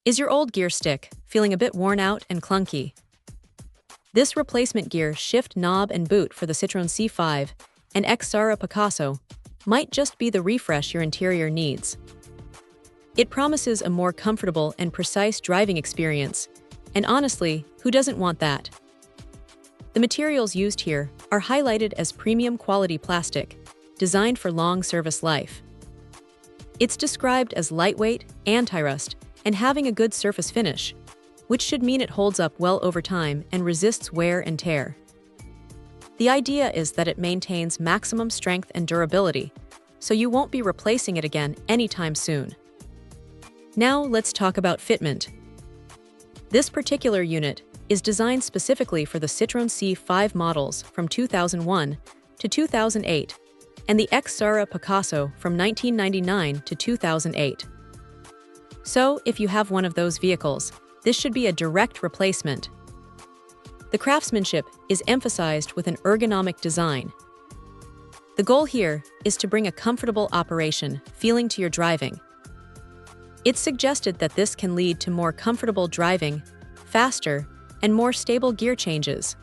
Is your old gear stick feeling a bit worn out and clunky? This replacement gear shift knob and boot for the Citroen C5 and Xsara Picasso might just be the refresh your interior needs. It promises a more comfortable and precise driving experience, and honestly, who doesn't want that? The materials used here are highlighted as premium quality plastic, designed for long service life. It's described as lightweight, anti-rust, and having a good surface finish, which should mean it holds up well over time and resists wear and tear. The idea is that it maintains maximum strength and durability, so you won't be replacing it again anytime soon. Now let's talk about fitment. This particular unit is designed specifically for the Citroen C5 models from 2001 to 2008 and the Xsara Picasso from 1999 to 2008. So, if you have one of those vehicles, this should be a direct replacement. The craftsmanship is emphasized with an ergonomic design. The goal here is to bring a comfortable operation feeling to your driving. It's suggested that this can lead to more comfortable driving, faster, and more stable gear changes,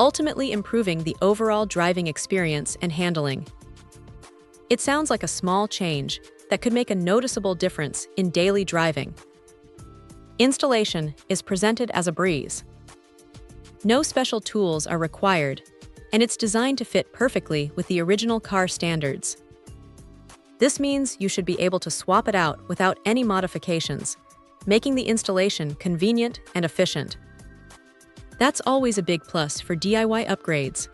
ultimately improving the overall driving experience and handling. It sounds like a small change that could make a noticeable difference in daily driving. Installation is presented as a breeze. No special tools are required, and it's designed to fit perfectly with the original car standards. This means you should be able to swap it out without any modifications, making the installation convenient and efficient. That's always a big plus for DIY upgrades.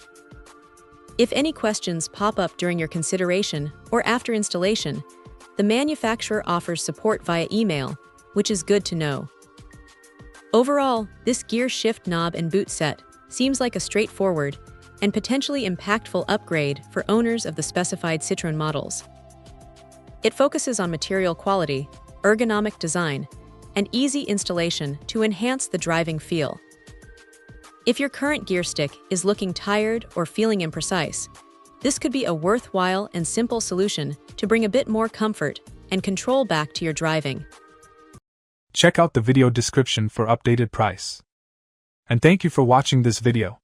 If any questions pop up during your consideration or after installation, the manufacturer offers support via email, which is good to know. Overall, this gear shift knob and boot set seems like a straightforward and potentially impactful upgrade for owners of the specified Citroen models. It focuses on material quality, ergonomic design, and easy installation to enhance the driving feel. If your current gear stick is looking tired or feeling imprecise, this could be a worthwhile and simple solution to bring a bit more comfort and control back to your driving. Check out the video description for updated price. And thank you for watching this video.